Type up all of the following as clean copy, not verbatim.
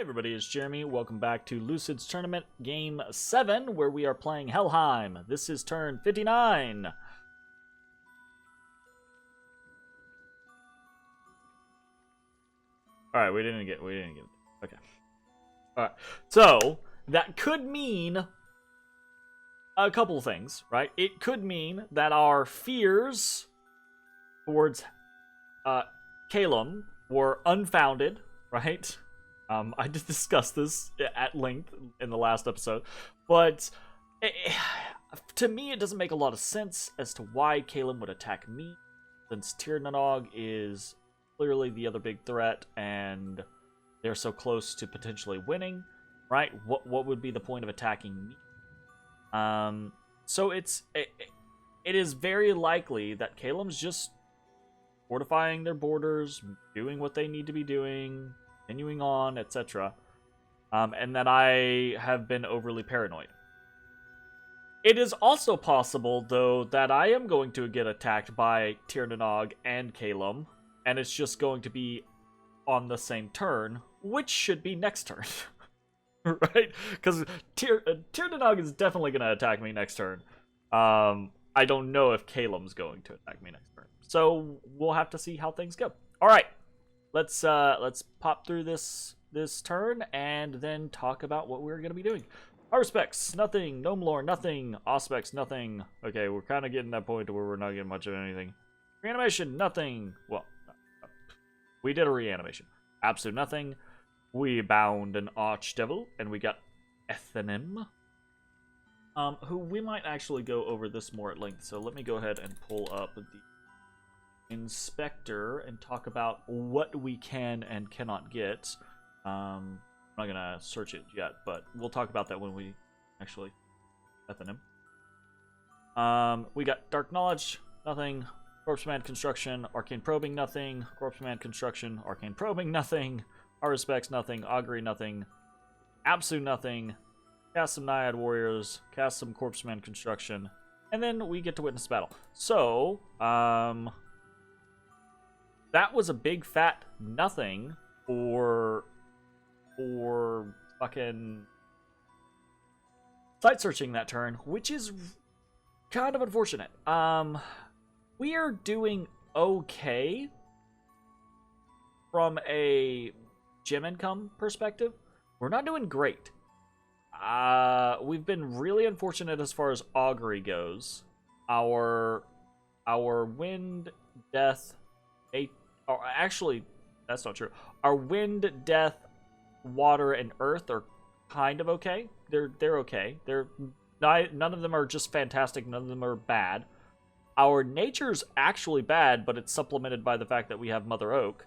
Everybody, it's Jeremy. Welcome back to Lucid's Tournament Game 7, where we are playing Helheim. This is turn 59. Alright, we didn't get okay. Alright, so that could mean a couple of things, right? It could mean that our fears towards Calum were unfounded, right? I did discuss this at length in the last episode, but to me it doesn't make a lot of sense as to why Calum would attack me, since Tirnanog is clearly the other big threat, and they're so close to potentially winning, right? What would be the point of attacking me? So it is very likely that Calum's just fortifying their borders, doing what they need to be doing, continuing on, etc. And that I have been overly paranoid. It is also possible, though, that I am going to get attacked by Tirnanog and Calum, and it's just going to be on the same turn, which should be next turn. Right? Because Tirnanog is definitely going to attack me next turn. I don't know if Calum's going to attack me next turn. So we'll have to see how things go. Alright. Let's pop through this turn and then talk about what we're gonna be doing. Our specs, nothing. Gnome lore, nothing. Auspecs, nothing. Okay, we're kind of getting that point where we're not getting much of anything. Reanimation, nothing. Well, we did a reanimation. Absolute nothing. We bound an archdevil, and we got Ethenim, who we might actually go over this more at length. So let me go ahead and pull up the inspector and talk about what we can and cannot get. I'm not gonna search it yet, but we'll talk about that when we actually Ethenim. We got dark knowledge, nothing. Corpse man construction, arcane probing, nothing. Corpse man construction, arcane probing, nothing. Our respects, nothing. Augury, nothing. Absolute nothing. Cast some naiad warriors, cast some corpse man construction, and then we get to witness battle. So that was a big fat nothing for fucking site searching that turn, which is kind of unfortunate. We are doing okay from a gem income perspective. We're not doing great. We've been really unfortunate as far as augury goes. Our wind, death, actually, that's not true. Our wind, death, water, and earth are kind of okay. They're okay. None of them are just fantastic. None of them are bad. Our nature's actually bad, but it's supplemented by the fact that we have Mother Oak.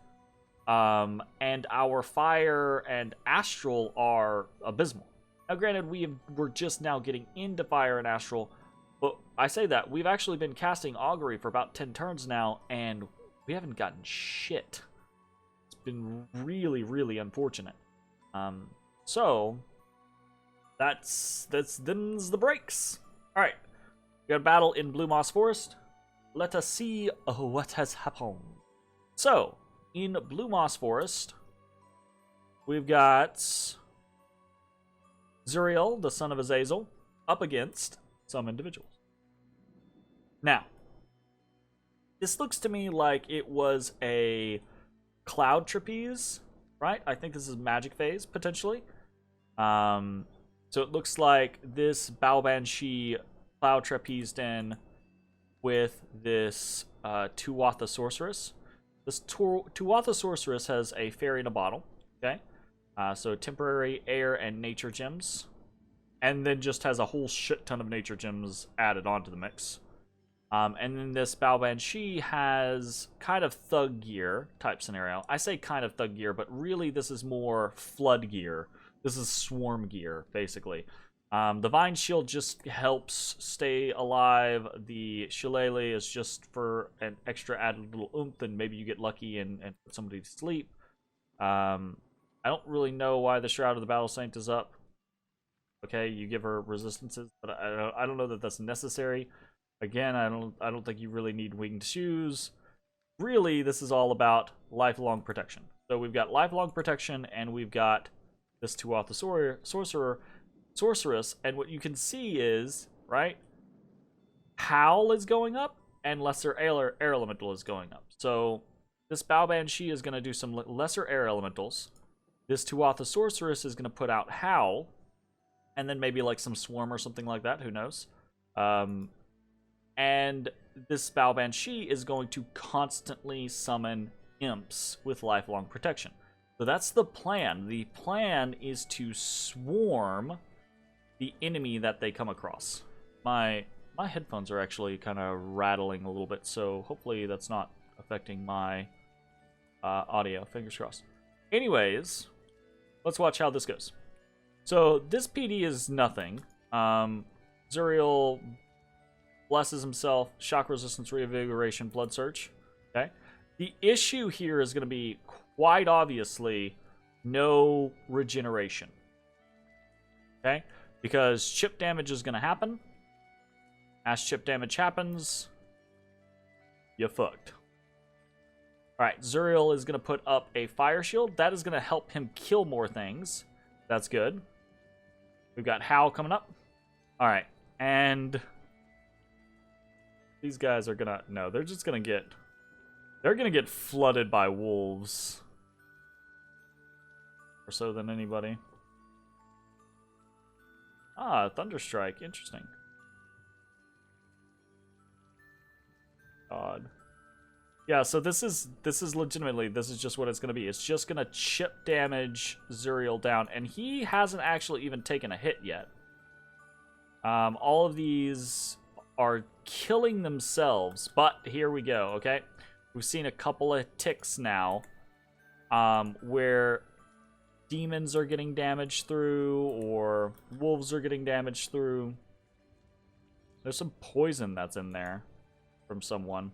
And our fire and astral are abysmal. Now, granted, we're just now getting into fire and astral, but I say that we've actually been casting augury for about 10 turns now, and we haven't gotten shit. It's been really, really unfortunate. So that's them's the breaks. All right, we got a battle in Blue Moss Forest. Let us see what has happened. So in Blue Moss Forest, we've got Zuriel, the son of Azazel, up against some individuals. Now, this looks to me like it was a cloud trapeze, right? I think this is magic phase, potentially. So it looks like this Bao Banshee cloud trapezed in with this Tuatha Sorceress. This Tuatha Sorceress has a fairy in a bottle, okay? So temporary air and nature gems. And then just has a whole shit ton of nature gems added onto the mix. And then this Bao Banshee has kind of thug gear type scenario. I say kind of thug gear, but really this is more flood gear. This is swarm gear, basically. The Vine Shield just helps stay alive. The Shillelagh is just for an extra added little oomph, and maybe you get lucky and put somebody to sleep. I don't really know why the Shroud of the Battle Saint is up. Okay, you give her resistances, but I don't know that that's necessary. Again, I don't think you really need winged shoes. Really, this is all about lifelong protection. So we've got lifelong protection, and we've got this 2-auth sorceress, and what you can see is, right, Howl is going up, and Lesser Air Elemental is going up. So this Bow Banshee is going to do some Lesser Air Elementals. This 2-auth sorceress is going to put out Howl, and then maybe like some Swarm or something like that, who knows. And this Bow Banshee is going to constantly summon imps with lifelong protection. So that's the plan. The plan is to swarm the enemy that they come across. My headphones are actually kind of rattling a little bit, so hopefully that's not affecting my audio. Fingers crossed. Anyways, let's watch how this goes. So this PD is nothing. Zuriel blesses himself, shock resistance, reinvigoration, blood surge. Okay. The issue here is going to be quite obviously no regeneration. Okay, because chip damage is going to happen. As chip damage happens, you fucked. All right, Zuriel is going to put up a fire shield. That is going to help him kill more things. That's good. We've got Howl coming up. All right, and these guys are gonna, no, they're just gonna get, they're gonna get flooded by wolves. More so than anybody. Ah, Thunderstrike, interesting. God. Yeah, so this is legitimately, this is just what it's gonna be. It's just gonna chip damage Zuriel down, and he hasn't actually even taken a hit yet. All of these are killing themselves, but here we go, okay? We've seen a couple of ticks now, where demons are getting damaged through, or wolves are getting damaged through. There's some poison that's in there from someone.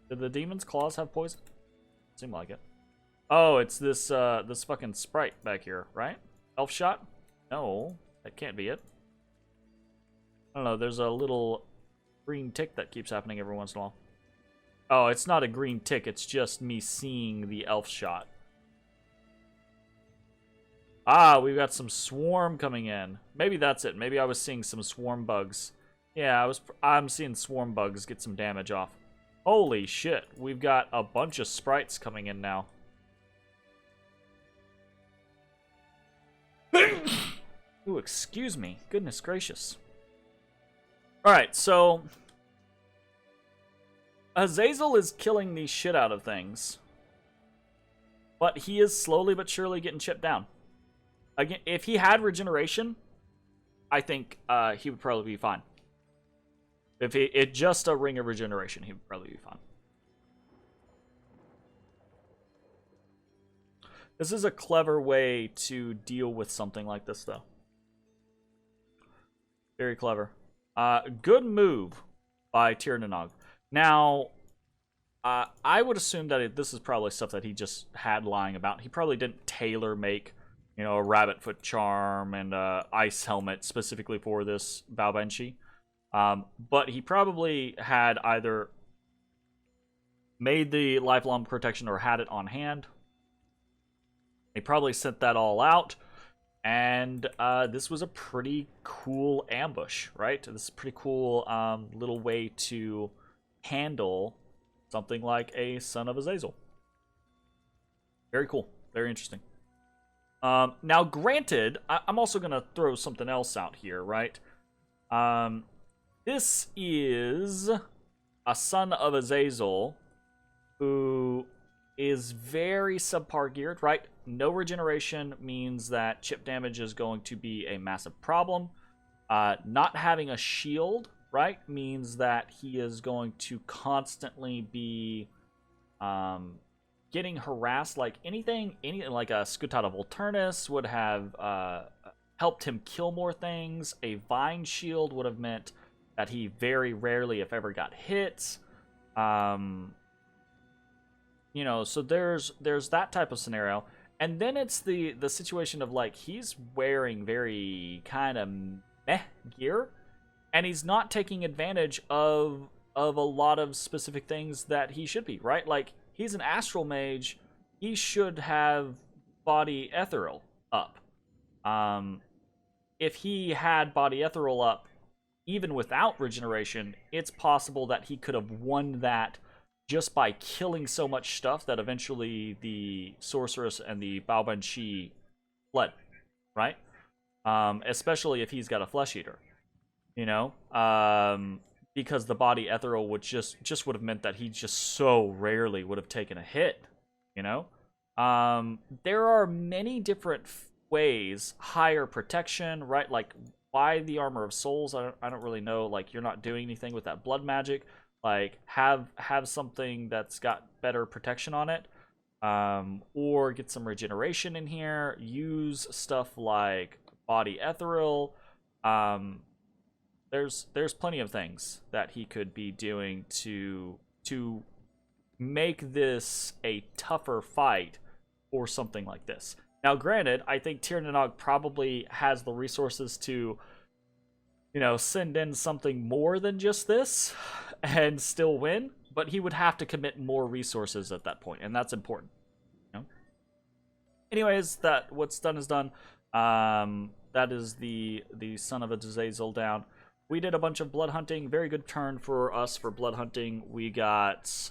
Did the demon's claws have poison? Seemed like it. Oh, it's this this fucking sprite back here, right? Elf shot? No, that can't be it. I don't know, there's a little green tick that keeps happening every once in a while. Oh, it's not a green tick, it's just me seeing the elf shot. Ah, we've got some swarm coming in. Maybe that's it. Maybe I was seeing some swarm bugs. Yeah, I'm seeing swarm bugs get some damage off. Holy shit, we've got a bunch of sprites coming in now. Ooh, excuse me. Goodness gracious. Alright, so Azazel is killing the shit out of things. But he is slowly but surely getting chipped down. Again, if he had regeneration, I think he would probably be fine. If it just a ring of regeneration, he would probably be fine. This is a clever way to deal with something like this, though. Very clever. Good move by Tirnanog. Now, I would assume that this is probably stuff that he just had lying about. He probably didn't tailor make, you know, a rabbit foot charm and a ice helmet specifically for this Bow Banshee. But he probably had either made the lifelong protection or had it on hand. He probably sent that all out. And this was a pretty cool ambush, right? This is a pretty cool little way to handle something like a Son of Azazel. Very cool. Very interesting. Now, granted, I'm also going to throw something else out here, right? This is a Son of Azazel who is very subpar geared, right? No regeneration means that chip damage is going to be a massive problem. Not having a shield, right, means that he is going to constantly be getting harassed. Like anything like a Scutata Volturnus would have helped him kill more things. A Vine Shield would have meant that he very rarely, if ever, got hit. You know, so there's that type of scenario. And then it's the situation of, like, he's wearing very kind of meh gear, and he's not taking advantage of a lot of specific things that he should be, right? Like, he's an astral mage. He should have body ethereal up. If he had body ethereal up, even without regeneration, it's possible that he could have won that just by killing so much stuff that eventually the sorceress and the Baoban Shi fled, right? Especially if he's got a flesh eater, you know, because the body ethereal would just would have meant that he just so rarely would have taken a hit, you know. There are many different ways, higher protection, right? Like, why the armor of souls? I don't really know. Like, you're not doing anything with that blood magic. Like, have something that's got better protection on it, or get some regeneration in here. Use stuff like body ethereal. There's plenty of things that he could be doing to make this a tougher fight or something like this. Now, granted, I think Tir Nanog probably has the resources to, you know, send in something more than just this and still win, but he would have to commit more resources at that point, and that's important. You know? Anyways, that what's done is done. That is the son of a Azazel down. We did a bunch of blood hunting. Very good turn for us for blood hunting. We got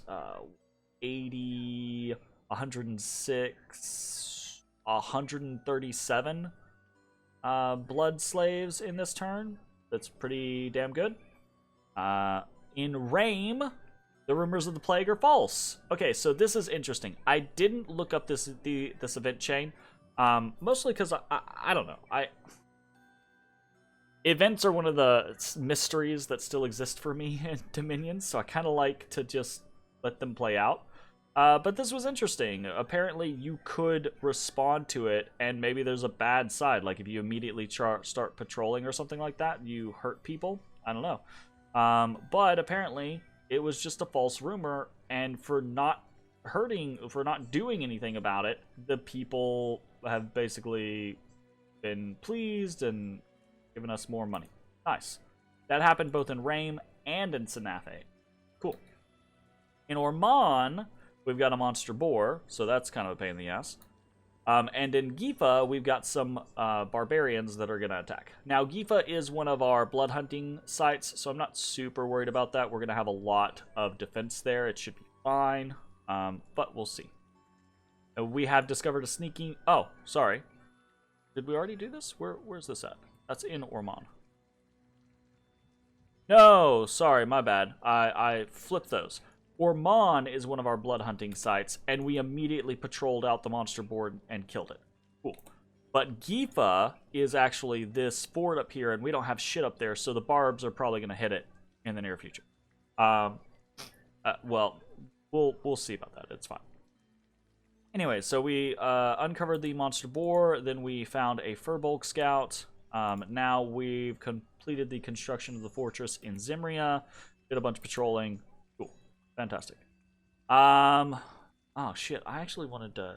80, 106, 137 blood slaves in this turn. That's pretty damn good. In Rame, the rumors of the plague are false. Okay, so this is interesting. I didn't look up this event chain, mostly because I don't know. Events are one of the mysteries that still exist for me in Dominion, so I kind of like to just let them play out. But this was interesting. Apparently, you could respond to it, and maybe there's a bad side. Like, if you immediately start patrolling or something like that, you hurt people. I don't know. But apparently, it was just a false rumor, and for not doing anything about it, the people have basically been pleased and given us more money. Nice. That happened both in Rame and in Sanafe. Cool. In Orman, we've got a monster boar, so that's kind of a pain in the ass. And in Gifa, we've got some barbarians that are going to attack. Now, Gifa is one of our blood hunting sites, so I'm not super worried about that. We're going to have a lot of defense there. It should be fine, but we'll see. We have discovered a sneaking... Oh, sorry. Did we already do this? Where's this at? That's in Orman. No, sorry, my bad. I flipped those. Orman is one of our blood hunting sites, and we immediately patrolled out the monster board and killed it. Cool. But Gifa is actually this fort up here, and we don't have shit up there, so the barbs are probably going to hit it in the near future. Well, we'll see about that. It's fine. Anyway, so we uncovered the monster boar, then we found a Furbolg scout. Now we've completed the construction of the fortress in Zimria, did a bunch of patrolling. Cool. Fantastic. Oh shit, I actually wanted to...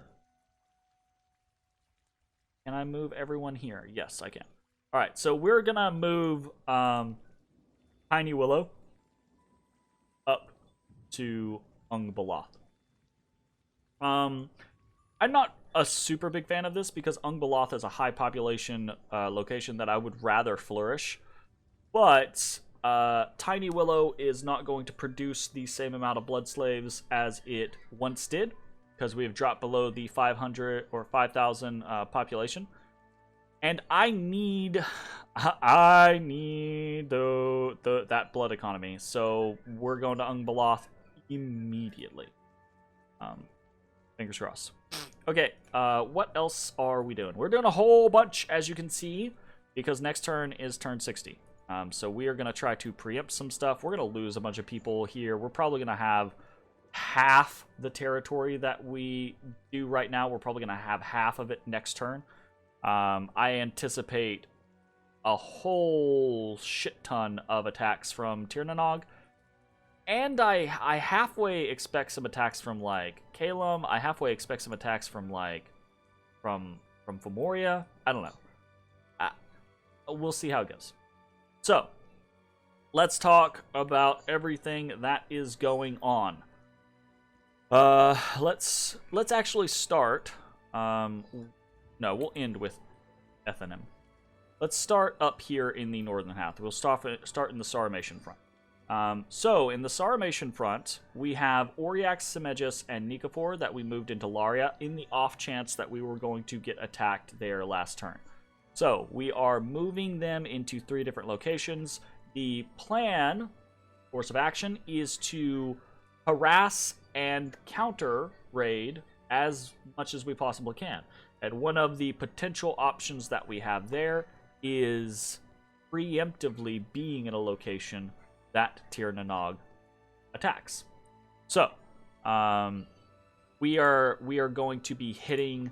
Can I move everyone here? Yes, I can. Alright, so we're gonna move Tiny Willow up to Ungballath. I'm not a super big fan of this because Ungballath is a high population location that I would rather flourish. But Tiny Willow is not going to produce the same amount of blood slaves as it once did because we have dropped below the 500 or 5,000 population. And I need that blood economy. So we're going to Ungballath immediately. Fingers crossed. Okay, what else are we doing? We're doing a whole bunch, as you can see, because next turn is turn 60. So we are going to try to preempt some stuff. We're going to lose a bunch of people here. We're probably going to have half the territory that we do right now. We're probably going to have half of it next turn. I anticipate a whole shit ton of attacks from Tir Nanog. And I halfway expect some attacks from, like, Kalem. I halfway expect some attacks from, like, from Femoria. I don't know. We'll see how it goes. So, let's talk about everything that is going on. Let's actually start. No, we'll end with Ethanim. Let's start up here in the northern half. We'll start in the Saramation front. So, in the Saramation front, we have Auriax, Semegus, and Nikafor that we moved into Laria in the off chance that we were going to get attacked there last turn. So, we are moving them into 3 different locations. The plan, course of action, is to harass and counter raid as much as we possibly can. And one of the potential options that we have there is preemptively being in a location that Tir Nanog attacks. So, we are going to be hitting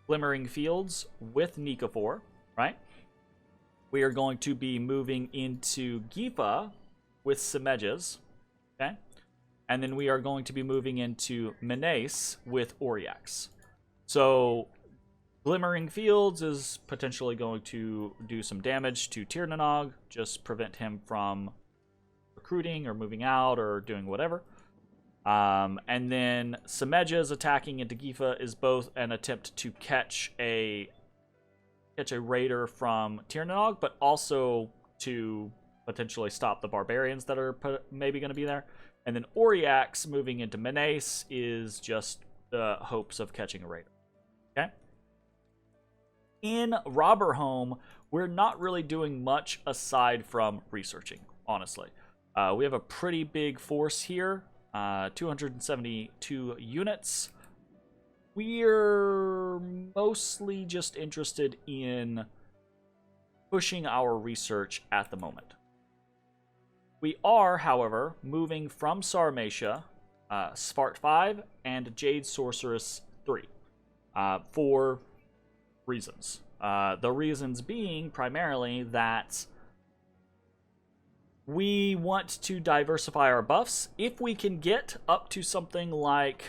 Glimmering Fields with Nikafor, right? We are going to be moving into Gifa with Semeges, okay? And then we are going to be moving into Menace with Auriax. So, Glimmering Fields is potentially going to do some damage to Tir Nanog, just prevent him from recruiting or moving out or doing whatever. And then Semeges attacking into Gifa is both an attempt to catch a raider from Tir Nanog, but also to potentially stop the barbarians that are maybe going to be there. And then Auriax moving into Menace is just the hopes of catching a raider. Okay? In Robberhome, we're not really doing much aside from researching, honestly. We have a pretty big force here, 272 units. We're mostly just interested in pushing our research at the moment. We are, however, moving from Sarmatia, Spart 5, and Jade Sorceress 3 for reasons. The reasons being primarily that we want to diversify our buffs. If we can get up to something like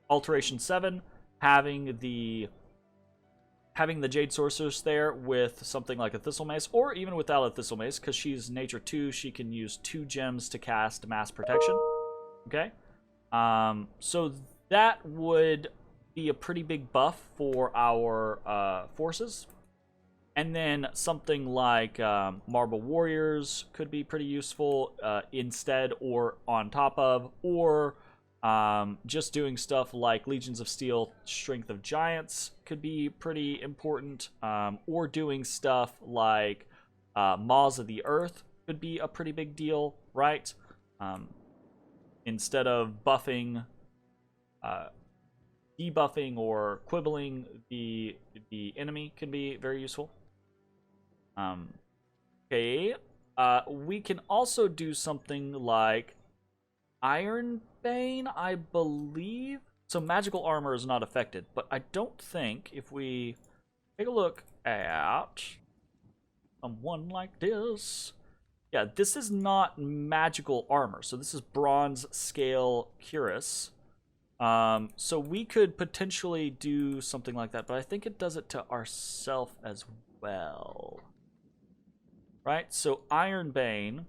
Alteration 7, having the Jade Sorceress there with something like a Thistle Mace, or even without a Thistle Mace, because she's Nature 2, she can use 2 gems to cast Mass Protection. Okay? So that would be a pretty big buff for our forces. And then something like Marble Warriors could be pretty useful instead or on top of, or just doing stuff like Legions of Steel, Strength of Giants could be pretty important, or doing stuff like Maws of the Earth could be a pretty big deal, right? Instead of buffing, debuffing or quibbling the enemy can be very useful. Okay, we can also do something like Ironbane, I believe. So magical armor is not affected, but I don't think if we take a look at someone like this. Yeah, this is not magical armor, so this is bronze scale cuirass. So we could potentially do something like that, but I think it does it to ourself as well. Right, so Ironbane.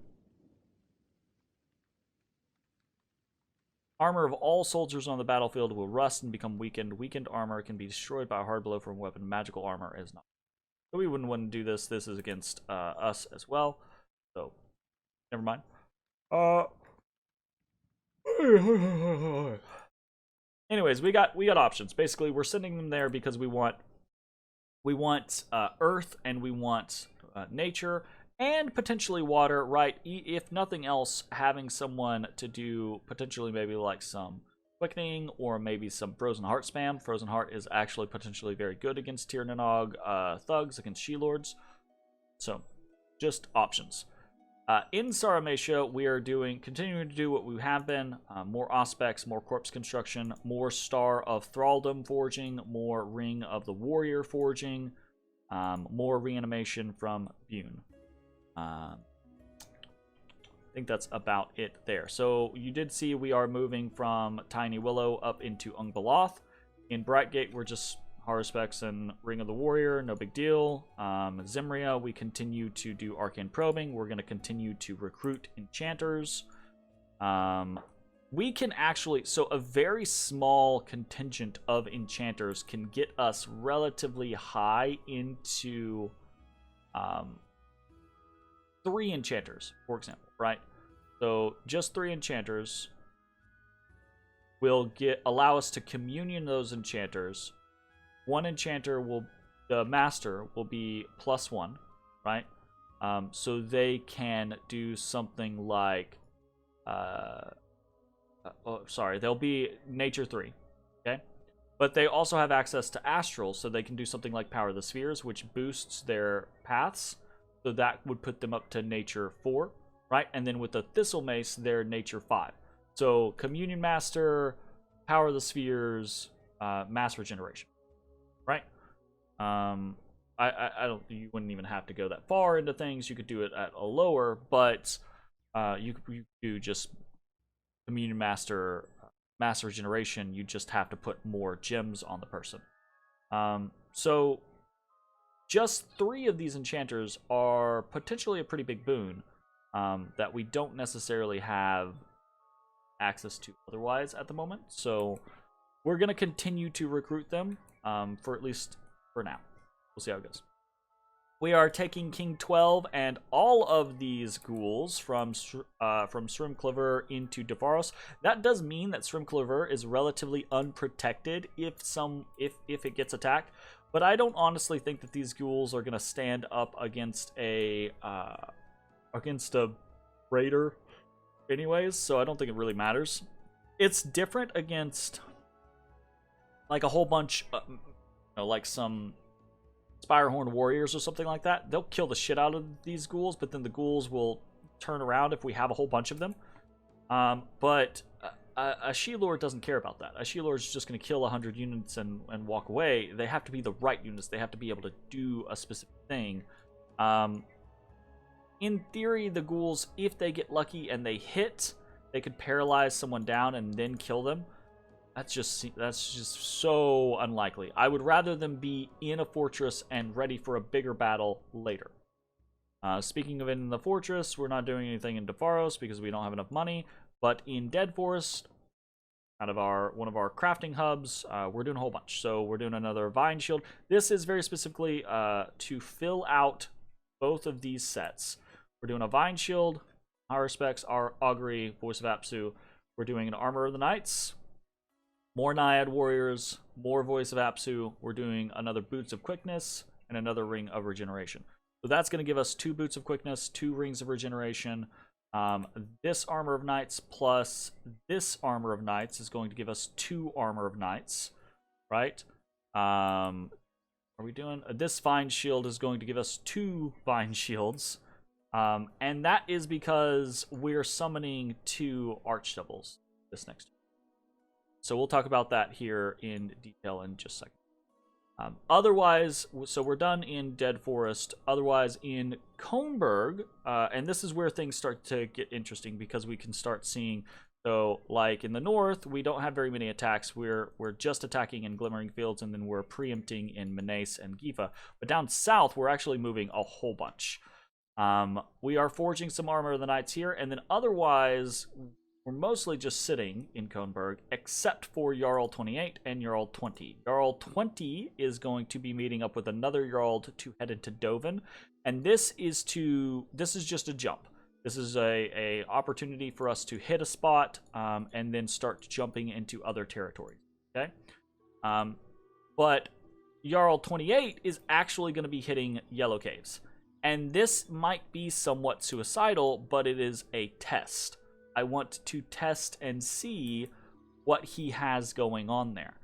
Armor of all soldiers on the battlefield will rust and become weakened. Weakened armor can be destroyed by a hard blow from a weapon. Magical armor is not. So we wouldn't want to do this. This is against us as well. So, never mind. Anyways, we got options. Basically, we're sending them there because we want earth and we want nature. And potentially water, right? If nothing else, having someone to do potentially maybe like some quickening or maybe some Frozen Heart spam. Frozen Heart is actually potentially very good against Tir Nanog thugs, against She-Lords. So, just options. In Saramatia, we are continuing to do what we have been. More Auspex, more Corpse Construction, more Star of Thraldom forging, more Ring of the Warrior forging, more Reanimation from Bune. I think that's about it there. So you did see we are moving from Tiny Willow up into Ungbeloth. In Brightgate, we're just Haruspex and Ring of the Warrior, no big deal. Zimria, we continue to do Arcane Probing. We're going to continue to recruit Enchanters. we can actually, so a very small contingent of enchanters can get us relatively high into 3 enchanters, for example, right? So just 3 enchanters will allow us to communion those enchanters. One enchanter the master will be +1, right? So they can do something like, they'll be nature 3, okay? But they also have access to astral, so they can do something like Power of the Spheres, which boosts their paths. So that would put them up to nature 4, right? And then with the Thistle Mace, they're nature 5. So Communion Master, Power of the Spheres, Mass Regeneration, right? I don't. You wouldn't even have to go that far into things. You could do it at a lower, but you do just Communion Master, Mass Regeneration. You just have to put more gems on the person. So just 3 of these enchanters are potentially a pretty big boon that we don't necessarily have access to otherwise at the moment. So we're going to continue to recruit them for at least for now. We'll see how it goes. We are taking King 12 and all of these ghouls from Srimkliver into Devaros. That does mean that Srimkliver is relatively unprotected if it gets attacked. But I don't honestly think that these ghouls are going to stand up against a raider anyways, so I don't think it really matters. It's different against like a whole bunch, like some Spirehorn warriors or something like that. They'll kill the shit out of these ghouls, but then the ghouls will turn around if we have a whole bunch of them. But a She-Lord doesn't care about that. A She-Lord is just going to kill 100 units and walk away. They have to be the right units. They have to be able to do a specific thing. In theory, the ghouls, if they get lucky and they hit, they could paralyze someone down and then kill them. That's just so unlikely. I would rather them be in a fortress and ready for a bigger battle later. Speaking of in the fortress, we're not doing anything in Devaros because we don't have enough money. But in Dead Forest, one of our crafting hubs, we're doing a whole bunch. So we're doing another Vine Shield. This is very specifically to fill out both of these sets. We're doing a Vine Shield, High Respects, our Augury, Voice of Apsu. We're doing an Armor of the Knights, more Naiad Warriors, more Voice of Apsu. We're doing another Boots of Quickness and another Ring of Regeneration. So that's going to give us 2 Boots of Quickness, 2 Rings of Regeneration. This Armor of Knights plus this Armor of Knights is going to give us 2 Armor of Knights, right? Are we doing... this Vine Shield is going to give us 2 Vine Shields. And that is because we're summoning 2 Archdevils this next year. So we'll talk about that here in detail in just a second. Otherwise, so we're done in Dead Forest. Otherwise, in Kohnberg, and this is where things start to get interesting because we can start seeing, so like in the north, we don't have very many attacks. We're just attacking in Glimmering Fields, and then we're preempting in Menace and Gifa. But down south, we're actually moving a whole bunch. We are forging some Armor of the Knights here, and then otherwise, we're mostly just sitting in Kohnberg, except for Jarl 28 and Jarl 20. Jarl 20 is going to be meeting up with another Jarl to head into Dovin, and this is just a jump. This is a opportunity for us to hit a spot and then start jumping into other territories. Okay, but Jarl 28 is actually going to be hitting Yellow Caves, and this might be somewhat suicidal, but it is a test. I want to test and see what he has going on there.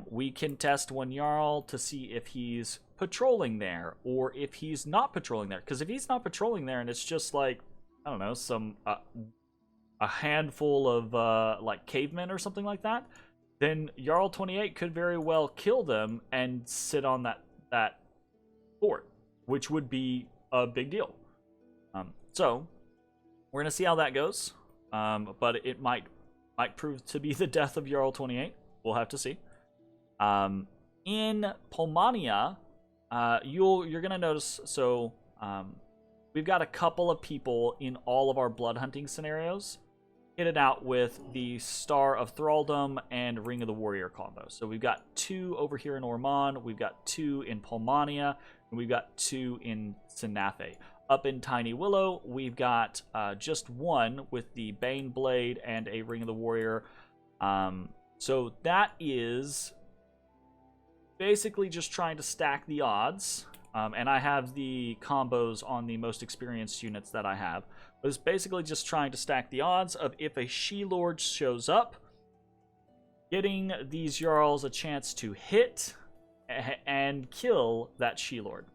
We can test one Jarl to see if he's patrolling there or if he's not patrolling there. Because if he's not patrolling there and it's just like, I don't know, some a handful of like cavemen or something like that, then Jarl 28 could very well kill them and sit on that fort, which would be a big deal. So we're going to see how that goes, but it might prove to be the death of Jarl 28. We'll have to see. In Polmania, you're going to notice, we've got a couple of people in all of our blood hunting scenarios. hit it out with the Star of Thraldom and Ring of the Warrior combo. So we've got 2 over here in Ormond, we've got 2 in Pulmonia, and we've got 2 in Sinafe. Up in Tiny Willow, we've got just 1 with the Bane Blade and a Ring of the Warrior. So that is basically just trying to stack the odds. And I have the combos on the most experienced units that I have. But it's basically just trying to stack the odds of if a She-Lord shows up, getting these Jarls a chance to hit and kill that She-Lord.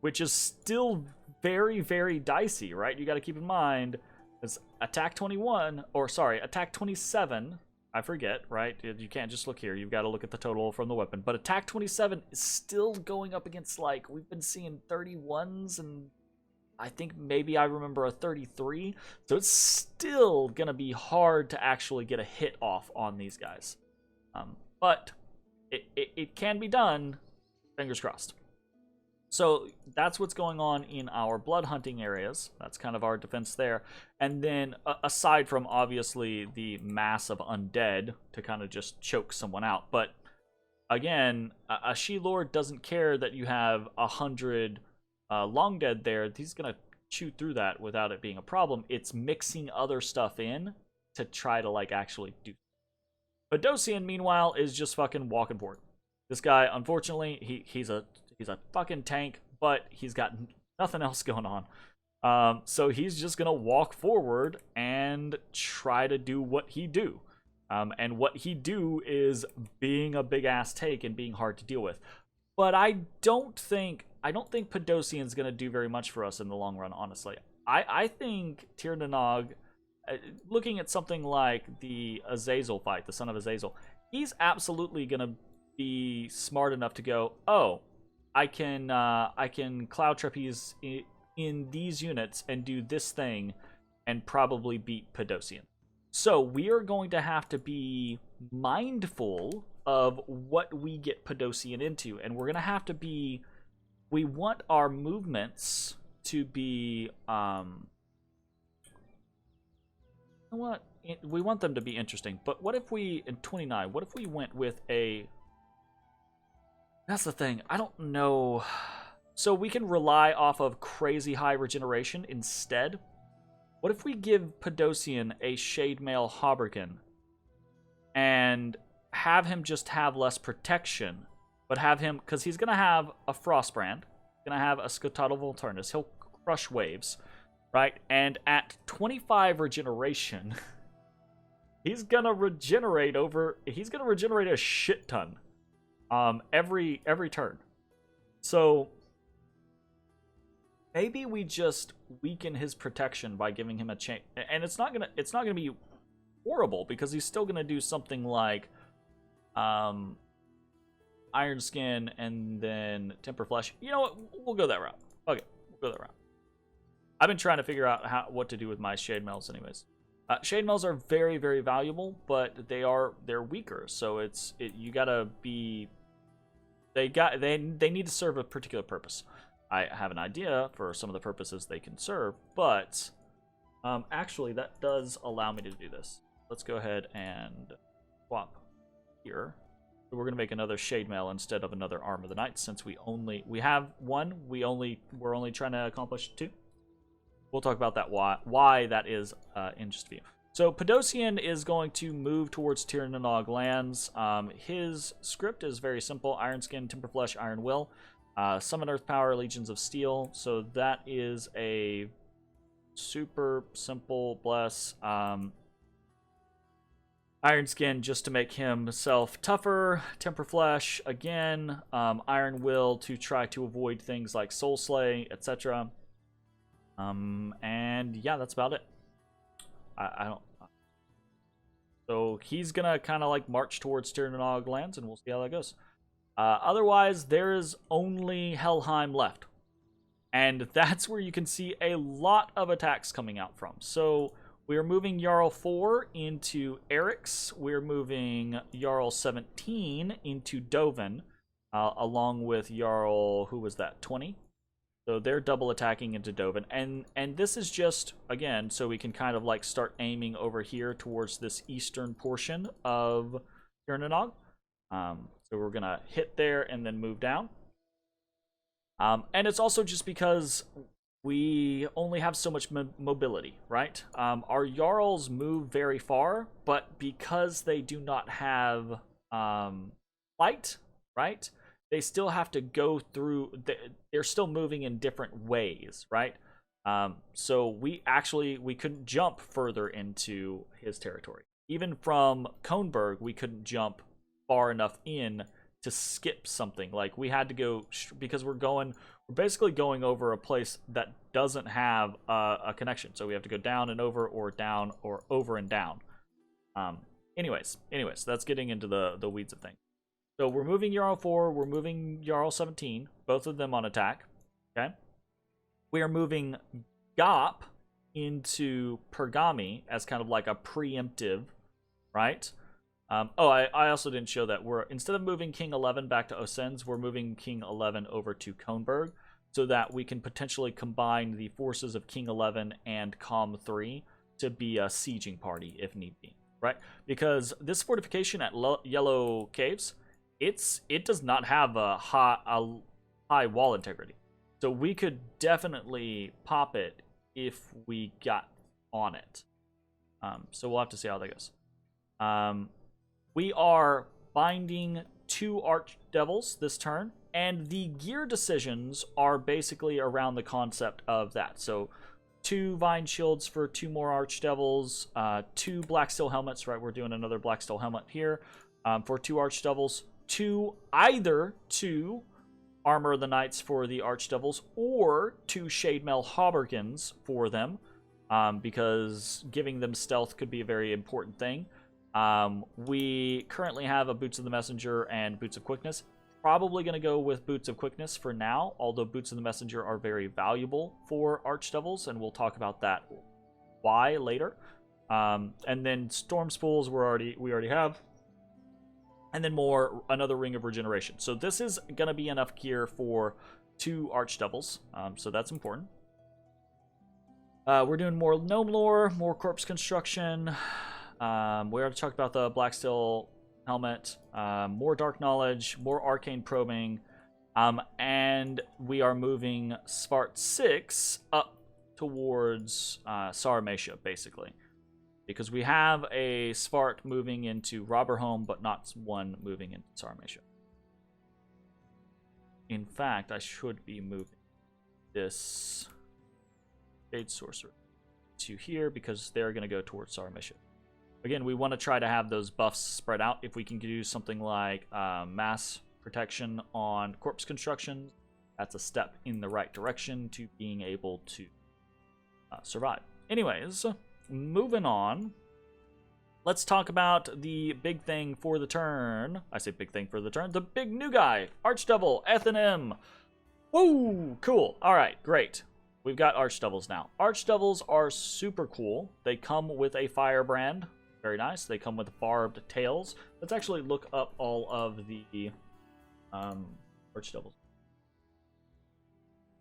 Which is still very, very dicey, right? You got to keep in mind, it's attack 21, or sorry, attack 27, I forget, right? You can't just look here, you've got to look at the total from the weapon. But attack 27 is still going up against, like, we've been seeing 31s, and I think maybe I remember a 33. So it's still going to be hard to actually get a hit off on these guys. But it can be done, fingers crossed. So that's what's going on in our blood hunting areas. That's kind of our defense there. And then aside from obviously the mass of undead to kind of just choke someone out. But again, a She-Lord doesn't care that you have 100 long dead there. He's going to chew through that without it being a problem. It's mixing other stuff in to try to like actually do. Pedosian, meanwhile, is just fucking walking forward. This guy, unfortunately, he's a fucking tank, but he's got nothing else going on. So he's just gonna walk forward and try to do what he do. And what he do is being a big ass take and being hard to deal with. But I don't think Pedosian's gonna do very much for us in the long run, honestly. I think Tir Nanog, looking at something like the Azazel fight, the Son of Azazel, he's absolutely gonna be smart enough to go, oh, I can Cloud Trapeze in these units and do this thing and probably beat Pedosian. So we are going to have to be mindful of what we get Pedosian into, and we're going to have to be, we want our movements to be, what? We want them to be interesting, but what if we, in 29, what if we went with a, that's the thing, I don't know. So we can rely off of crazy high regeneration instead. What if we give Pedosian a Shade Mail Haubergen and have him just have less protection, but have him, because he's going to have a Frostbrand, going to have a Scutadal Volturnus, he'll crush waves, right? And at 25 regeneration, he's going to regenerate a shit ton. Every turn. So maybe we just weaken his protection by giving him a chance, and it's not gonna be horrible because he's still gonna do something like Iron Skin and then Temper Flesh. You know what? We'll go that route. Okay, we'll go that route. I've been trying to figure out what to do with my Shade Mails, anyways. Shade Mails are very, very valuable, but they're weaker. So you gotta be. They need to serve a particular purpose. I have an idea for some of the purposes they can serve, but actually that does allow me to do this. Let's go ahead and swap here. So we're gonna make another Shade Mail instead of another Arm of the Night, since we have one. We're only trying to accomplish 2. We'll talk about that why that is in just a few. So Pedosian is going to move towards Tir Nanog lands. His script is very simple: Iron Skin, Timber Flesh, Iron Will, Summon Earth Power, Legions of Steel. So that is a super simple bless. Iron Skin just to make himself tougher. Temper Flesh again. Iron Will to try to avoid things like Soul Slay, etc. And yeah, that's about it. I don't. So he's gonna kind of like march towards Tir Nanog lands, and we'll see how that goes. Otherwise, there is only Helheim left, and that's where you can see a lot of attacks coming out from. So we are moving Jarl 4 into Eric's. We're moving Jarl 17 into Dovin, along with Jarl, who was that, 20? So they're double attacking into Dovin, and this is just, again, so we can kind of like start aiming over here towards this eastern portion of Kiernanog. So we're gonna hit there and then move down. And it's also just because we only have so much mobility, right? Our Jarls move very far, but because they do not have flight, right? They still have to go through, they're still moving in different ways, right? So we couldn't jump further into his territory. Even from Kohnberg, we couldn't jump far enough in to skip something. Like, we had to go, because we're basically going over a place that doesn't have a connection. So we have to go down and over, or down, or over and down. Anyways, that's getting into the weeds of things. So we're moving Jarl 4, we're moving Jarl 17, both of them on attack, okay? We are moving Gop into Pergami as kind of like a preemptive, right? I also didn't show that instead of moving King 11 back to Osens, we're moving King 11 over to Kohnberg, so that we can potentially combine the forces of King 11 and Com 3 to be a sieging party if need be, right? Because this fortification at Yellow Caves, it does not have a high wall integrity, so we could definitely pop it if we got on it. So we'll have to see how that goes. We are binding 2 Archdevils this turn, and the gear decisions are basically around the concept of that. So 2 Vine Shields for 2 more Archdevils, 2 Black Steel Helmets, right? We're doing another Black Steel Helmet here for 2 Archdevils. Either 2 Armor of the Knights for the Archdevils, or 2 Shademail Haubergens for them, because giving them stealth could be a very important thing. We currently have a Boots of the Messenger and Boots of Quickness. Probably going to go with Boots of Quickness for now, although Boots of the Messenger are very valuable for Archdevils, and we'll talk about that why later. And then Storm Spools we already have. And then another Ring of Regeneration. So this is going to be enough gear for 2 Archdevils, so that's important. We're doing more Gnome Lore, more Corpse Construction. We already talked about the Black Steel Helmet, more Dark Knowledge, more Arcane Probing, and we are moving Svart 6 up towards Sarmatia, basically. Because we have a Svart moving into Robberholm, but not one moving into Sarmatia. In fact, I should be moving this Jade Sorcerer to here, because they're going to go towards Sarmatia. Again, we want to try to have those buffs spread out. If we can do something like mass protection on Corpse Construction, that's a step in the right direction to being able to survive. Anyways, moving on, let's talk about the big thing for the turn. I say big thing for the turn. The big new guy, Archdevil, F&M. Woo, cool. All right, great. We've got Archdevils now. Archdevils are super cool. They come with a firebrand. Very nice. They come with barbed tails. Let's actually look up all of the Archdevils.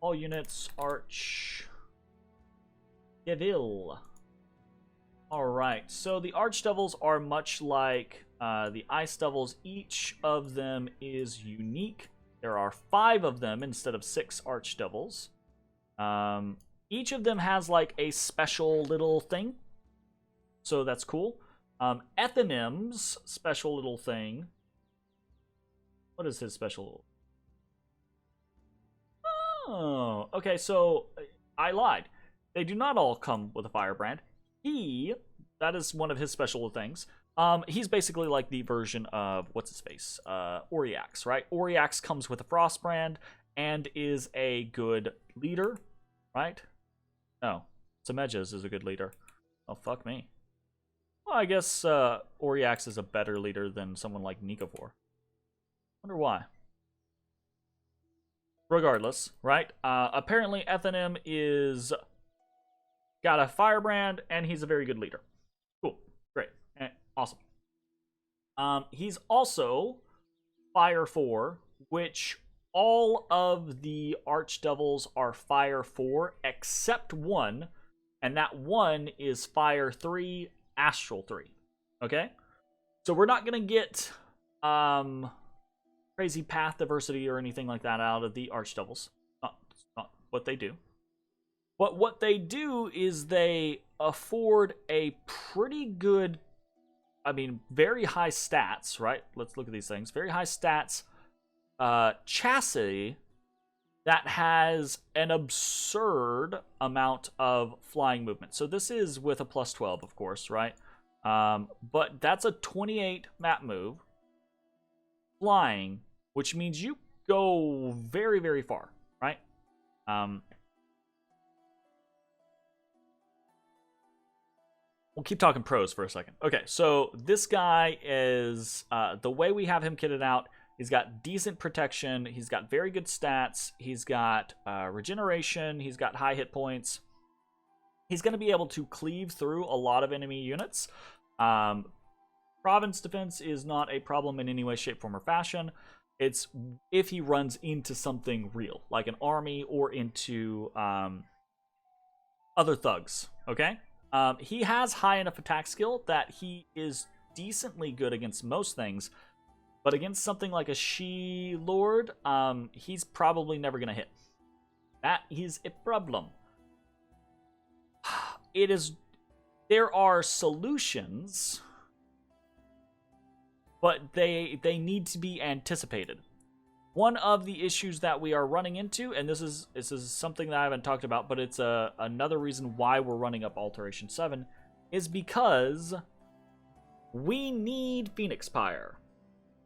All units, Archdevil. Alright, so the Archdevils are much like the Ice Devils. Each of them is unique. There are 5 of them instead of 6 Archdevils. Each of them has like a special little thing, so that's cool. Ethanim's special little thing. What is his special? Oh, okay, so I lied. They do not all come with a firebrand. That is one of his special things. He's basically like the version of, what's his face? Oriax, right? Oriax comes with a frost brand and is a good leader, right? No, Semejez is a good leader. Oh, fuck me. Well, I guess Oriax is a better leader than someone like Nikavor. Wonder why. Regardless, right? Apparently Ethanim is got a firebrand, and he's a very good leader. Cool. Great. Awesome. He's also Fire 4, which all of the Archdevils are Fire 4 except one, and that one is Fire 3, Astral 3. Okay? So we're not going to get crazy path diversity or anything like that out of the Archdevils. Not what they do. But what they do is they afford a pretty good, very high stats, right? Let's look at these things. Very high stats chassis that has an absurd amount of flying movement. So this is with a plus 12, of course, right? But that's a 28 map move. Flying, which means you go very, very far, right? We'll keep talking pros for a second. Okay, so this guy is, the way we have him kitted out, he's got decent protection, he's got very good stats, he's got regeneration, he's got high hit points. He's going to be able to cleave through a lot of enemy units. Province defense is not a problem in any way, shape, form, or fashion. It's if he runs into something real, like an army or into other thugs, okay? He has high enough attack skill that he is decently good against most things, but against something like a She-Lord, he's probably never going to hit. That is a problem. There are solutions, but they need to be anticipated. One of the issues that we are running into, and this is something that I haven't talked about, but it's another reason why we're running up Alteration 7, is because we need Phoenix Pyre.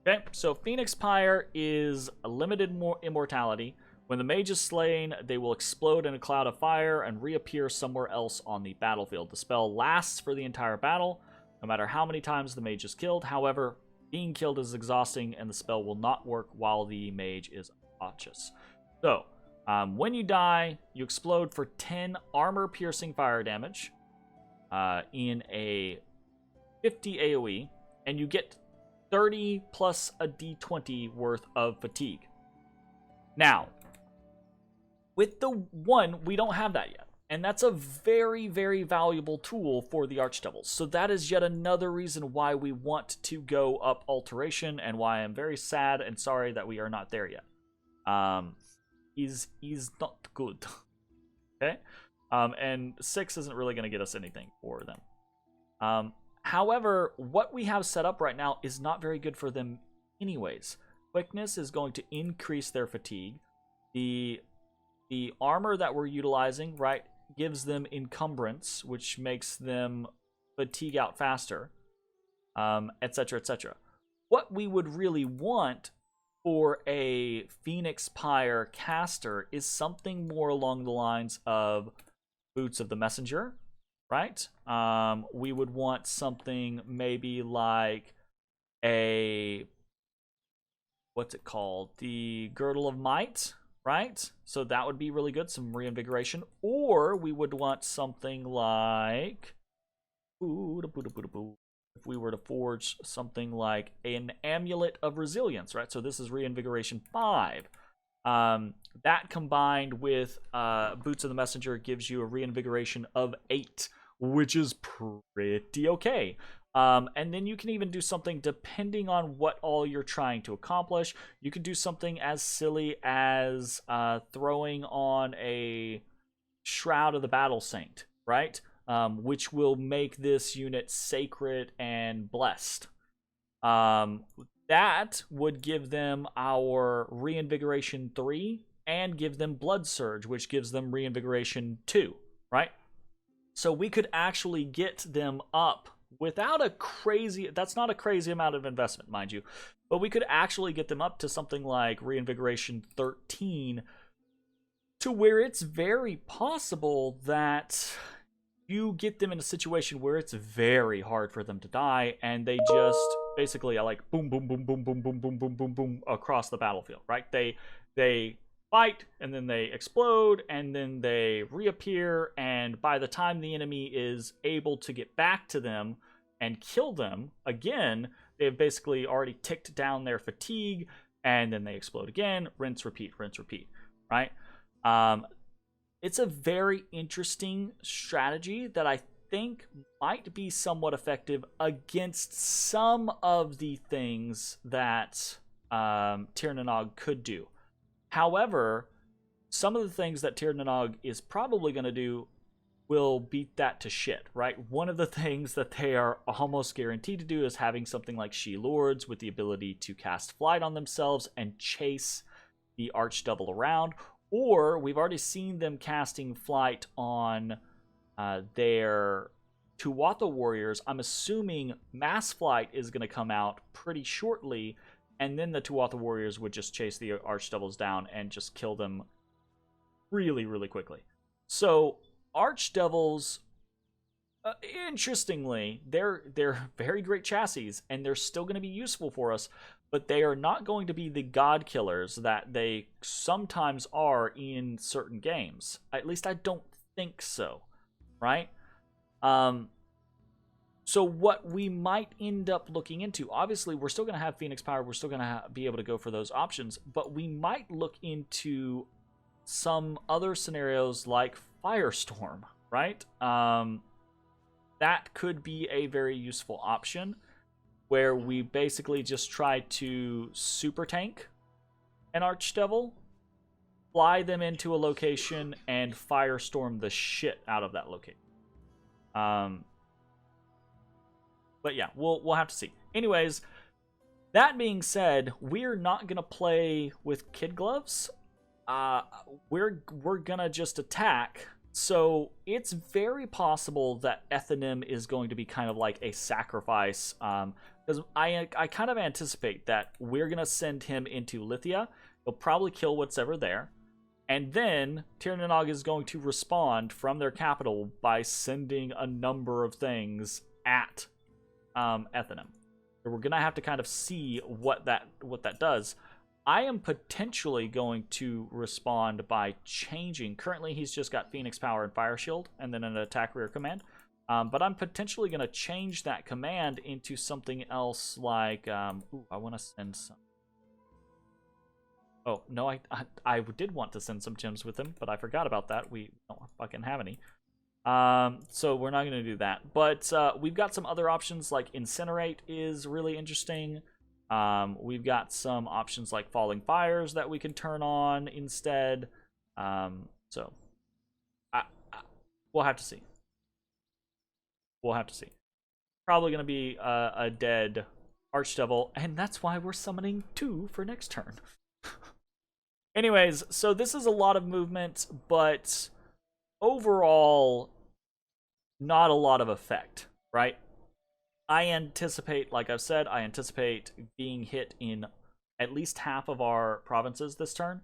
Okay, so Phoenix Pyre is a limited immortality. When the mage is slain, they will explode in a cloud of fire and reappear somewhere else on the battlefield. The spell lasts for the entire battle, no matter how many times the mage is killed. However, being killed is exhausting, and the spell will not work while the mage is unconscious. So, when you die, you explode for 10 armor-piercing fire damage in a 50 AoE, and you get 30 plus a d20 worth of fatigue. Now, with the one, we don't have that yet. And that's a very, very valuable tool for the Archdevils. So that is yet another reason why we want to go up Alteration, and why I'm very sad and sorry that we are not there yet. He's not good. Okay? And 6 isn't really going to get us anything for them. However, what we have set up right now is not very good for them anyways. Quickness is going to increase their fatigue. The armor that we're utilizing, right, gives them encumbrance, which makes them fatigue out faster, etc., etc. What we would really want for a Phoenix Pyre caster is something more along the lines of Boots of the Messenger, right? We would want something maybe like a, what's it called? The Girdle of Might, right? So that would be really good, some reinvigoration. Or we would want something like, if we were to forge something like an Amulet of Resilience, right? So this is reinvigoration 5. That combined with Boots of the Messenger gives you a reinvigoration of 8, which is pretty okay. And then you can even do something depending on what all you're trying to accomplish. You could do something as silly as throwing on a Shroud of the Battle Saint, right? Which will make this unit sacred and blessed. That would give them our Reinvigoration 3 and give them Blood Surge, which gives them Reinvigoration 2, right? So we could actually get them up without a crazy, that's not a crazy amount of investment, mind you, but we could actually get them up to something like Reinvigoration 13, to where it's very possible that you get them in a situation where it's very hard for them to die, and they just basically are like boom, boom, boom, boom, boom, boom, boom, boom, boom, boom across the battlefield, right? They fight, and then they explode, and then they reappear, and by the time the enemy is able to get back to them and kill them again, they've basically already ticked down their fatigue. and then they explode again. Rinse, repeat, right? It's a very interesting strategy that I think might be somewhat effective against some of the things that Tir na Nog could do. However, some of the things that Tir na Nog is probably going to do will beat that to shit, right? One of the things that they are almost guaranteed to do is having something like She Lords with the ability to cast flight on themselves and chase the Archdevil around. Or we've already seen them casting flight on their Tuatha warriors. I'm assuming Mass Flight is going to come out pretty shortly, and then the Tuatha warriors would just chase the Archdevils down and just kill them really, really quickly. So Archdevils, interestingly, they're very great chassis, and they're still going to be useful for us, but they are not going to be the god killers that they sometimes are in certain games. At least I don't think so, right? So what we might end up looking into, obviously we're still going to have Phoenix Power, we're still going to be able to go for those options, but we might look into some other scenarios like Firestorm, right? That could be a very useful option, where we basically just try to super tank an Archdevil, fly them into a location, and Firestorm the shit out of that location. But yeah, we'll have to see. Anyways, that being said, we're not gonna play with kid gloves. We're gonna just attack. So it's very possible that Ethenim is going to be kind of like a sacrifice. Because I kind of anticipate that we're gonna send him into Lithia. He'll probably kill whatever there. And then Tir na Nog is going to respond from their capital by sending a number of things at Ethenim. So we're gonna have to kind of see what that does. I am potentially going to respond by changing. Currently, he's just got Phoenix Power and Fire Shield, and then an attack rear command. But I'm potentially going to change that command into something else like... I want to send some... Oh, no, I did want to send some gems with him, but I forgot about that. We don't fucking have any. So we're not going to do that. But we've got some other options, like Incinerate is really interesting. We've got some options like Falling Fires that we can turn on instead. So we'll have to see. We'll have to see. Probably going to be a dead Archdevil, and that's why we're summoning 2 for next turn. Anyways, so this is a lot of movement, but overall, not a lot of effect, right? I anticipate, like I've said, I anticipate being hit in at least half of our provinces this turn.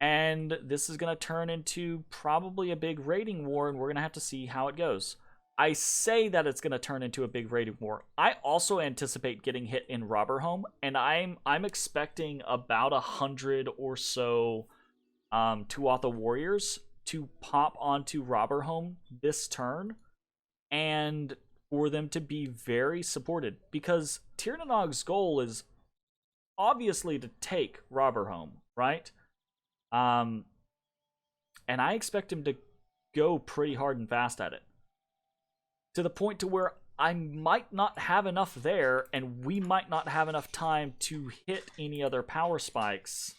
And this is going to turn into probably a big raiding war, and we're going to have to see how it goes. I say that it's going to turn into a big raiding war. I also anticipate getting hit in Robberhome, and I'm expecting about 100 or so Tuatha warriors to pop onto Robberhome this turn, and for them to be very supported, because Tir na Nog's goal is obviously to take Robberhome, right? And I expect him to go pretty hard and fast at it, to the point to where I might not have enough there, and we might not have enough time to hit any other power spikes.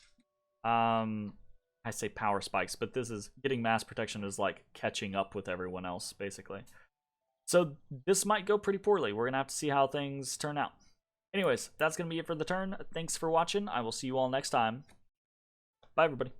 I say power spikes, but this is getting mass protection is like catching up with everyone else, basically. So this might go pretty poorly. We're going to have to see how things turn out. Anyways, that's going to be it for the turn. Thanks for watching. I will see you all next time. Bye, everybody.